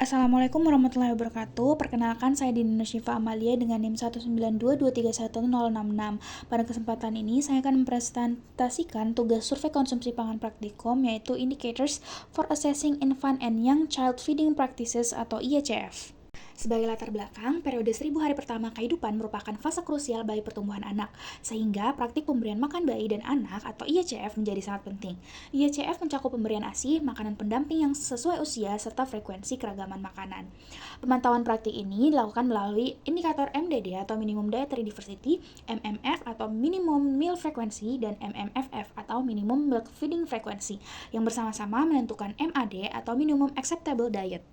Assalamualaikum warahmatullahi wabarakatuh. Perkenalkan, saya Dinda Syifa Amalia dengan NIM 192231066. Pada kesempatan ini, saya akan mempresentasikan tugas survei konsumsi pangan praktikum, yaitu Indicators for Assessing Infant and Young Child Feeding Practices atau ICF. Sebagai latar belakang, periode 1000 hari pertama kehidupan merupakan fase krusial bagi pertumbuhan anak, sehingga praktik pemberian makan bayi dan anak atau ICF menjadi sangat penting. ICF mencakup pemberian ASI, makanan pendamping yang sesuai usia, serta frekuensi keragaman makanan. Pemantauan praktik ini dilakukan melalui indikator MDD atau Minimum Dietary Diversity, MMF atau Minimum Meal Frequency, dan MMFF atau Minimum Milk Feeding Frequency, yang bersama-sama menentukan MAD atau Minimum Acceptable Diet.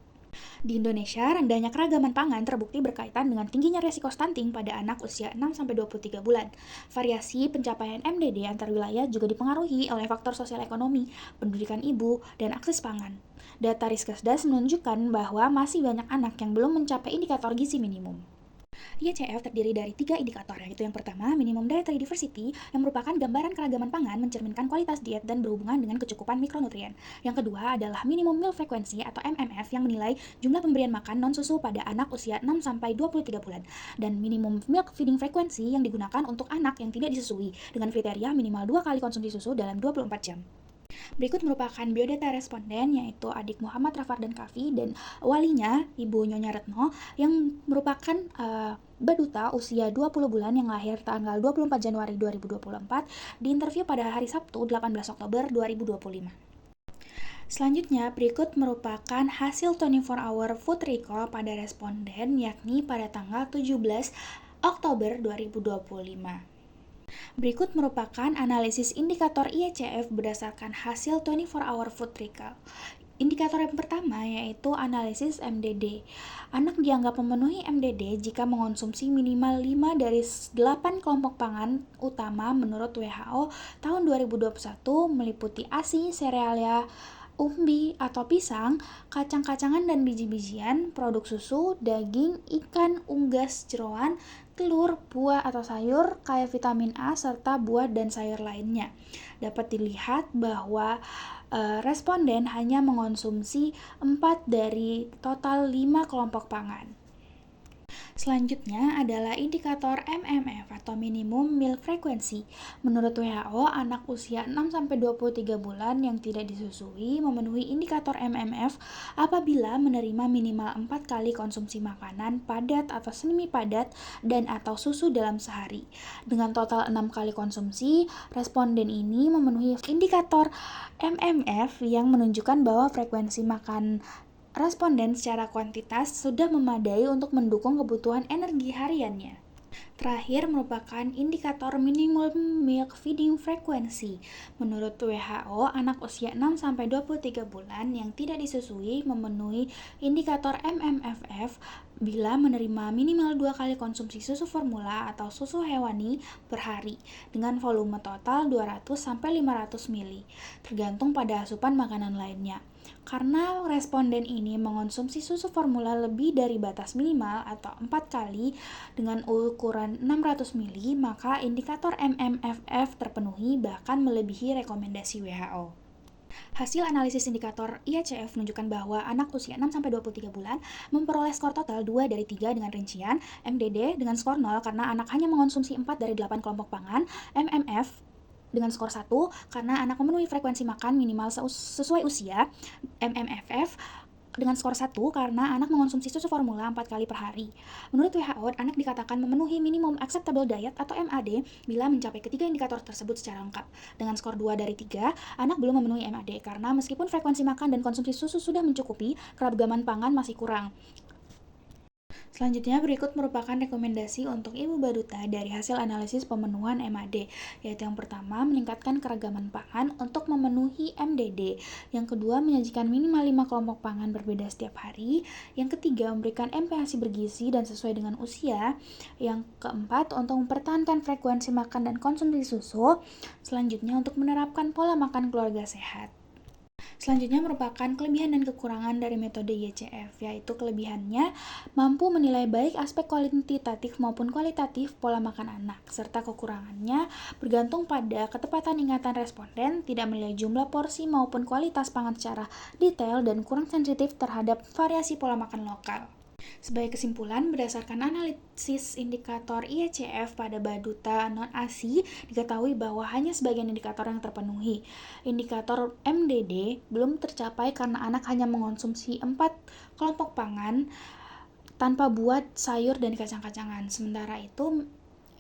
Di Indonesia, rendahnya keragaman pangan terbukti berkaitan dengan tingginya resiko stunting pada anak usia 6-23 bulan. Variasi pencapaian MDD antar wilayah juga dipengaruhi oleh faktor sosial ekonomi, pendidikan ibu, dan akses pangan. Data Riskesdas menunjukkan bahwa masih banyak anak yang belum mencapai indikator gizi minimum. ICF terdiri dari 3 indikator, yaitu yang pertama, Minimum Dietary Diversity, yang merupakan gambaran keragaman pangan mencerminkan kualitas diet dan berhubungan dengan kecukupan mikronutrien. Yang kedua adalah Minimum Meal Frequency atau MMF, yang menilai jumlah pemberian makan non-susu pada anak usia 6-23 bulan. Dan Minimum Milk Feeding Frequency yang digunakan untuk anak yang tidak disusui, dengan kriteria minimal 2 kali konsumsi susu dalam 24 jam. Berikut merupakan biodata responden, yaitu adik Muhammad Rafardhan Kaffi dan walinya, Ibu Nyonya Retno, yang merupakan baduta usia 20 bulan yang lahir tanggal 24 Januari 2024, diinterview pada hari Sabtu 18 Oktober 2025. Selanjutnya, berikut merupakan hasil 24-hour food recall pada responden, yakni pada tanggal 17 Oktober 2025. Berikut merupakan analisis indikator ICF berdasarkan hasil 24-hour food recall. Indikator yang pertama yaitu analisis MDD. Anak dianggap memenuhi MDD jika mengonsumsi minimal 5 dari 8 kelompok pangan utama menurut WHO tahun 2021, meliputi ASI, serealia, umbi atau pisang, kacang-kacangan dan biji-bijian, produk susu, daging, ikan, unggas, jeroan, telur, buah atau sayur, kaya vitamin A, serta buah dan sayur lainnya. Dapat dilihat bahwa responden hanya mengonsumsi 4 dari total 5 kelompok pangan. Selanjutnya adalah indikator MMF atau Minimum Milk Frequency. Menurut WHO, anak usia 6-23 bulan yang tidak disusui memenuhi indikator MMF apabila menerima minimal 4 kali konsumsi makanan padat atau semi padat dan atau susu dalam sehari. Dengan total 6 kali konsumsi, responden ini memenuhi indikator MMF yang menunjukkan bahwa frekuensi makan responden secara kuantitas sudah memadai untuk mendukung kebutuhan energi hariannya. Terakhir merupakan indikator Minimum Milk Feeding Frequency. Menurut WHO, anak usia 6-23 bulan yang tidak disusui memenuhi indikator MMFF bila menerima minimal 2 kali konsumsi susu formula atau susu hewani per hari dengan volume total 200-500 ml, tergantung pada asupan makanan lainnya. Karena responden ini mengonsumsi susu formula lebih dari batas minimal atau 4 kali dengan ukuran 600 ml, maka indikator MMFF terpenuhi bahkan melebihi rekomendasi WHO. Hasil analisis indikator ICF menunjukkan bahwa anak usia 6-23 bulan memperoleh skor total 2 dari 3 dengan rincian, MDD dengan skor 0 karena anak hanya mengonsumsi 4 dari 8 kelompok pangan, MMF dengan skor 1 karena anak memenuhi frekuensi makan minimal sesuai usia, MMFF dengan skor 1 karena anak mengonsumsi susu formula 4 kali per hari. Menurut WHO, anak dikatakan memenuhi Minimum Acceptable Diet atau MAD bila mencapai ketiga indikator tersebut secara lengkap. Dengan skor 2 dari 3, anak belum memenuhi MAD karena meskipun frekuensi makan dan konsumsi susu sudah mencukupi, keragaman pangan masih kurang. Selanjutnya, berikut merupakan rekomendasi untuk ibu baduta dari hasil analisis pemenuhan MAD, yaitu yang pertama, meningkatkan keragaman pangan untuk memenuhi MDD. Yang kedua, menyajikan minimal 5 kelompok pangan berbeda setiap hari. Yang ketiga, memberikan MPASI bergizi dan sesuai dengan usia. Yang keempat, untuk mempertahankan frekuensi makan dan konsumsi susu. Selanjutnya, untuk menerapkan pola makan keluarga sehat. Selanjutnya merupakan kelebihan dan kekurangan dari metode YCF, yaitu kelebihannya mampu menilai baik aspek kuantitatif maupun kualitatif pola makan anak, serta kekurangannya bergantung pada ketepatan ingatan responden, tidak menilai jumlah porsi maupun kualitas pangan secara detail, dan kurang sensitif terhadap variasi pola makan lokal. Sebagai kesimpulan, berdasarkan analisis indikator IECF pada baduta non-ASI, diketahui bahwa hanya sebagian indikator yang terpenuhi. Indikator MDD belum tercapai karena anak hanya mengonsumsi 4 kelompok pangan tanpa buah, sayur, dan kacang-kacangan. Sementara itu,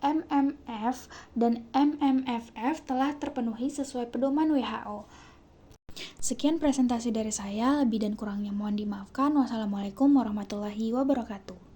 MMF dan MMFF telah terpenuhi sesuai pedoman WHO. Sekian presentasi dari saya, lebih dan kurangnya mohon dimaafkan. Wassalamualaikum warahmatullahi wabarakatuh.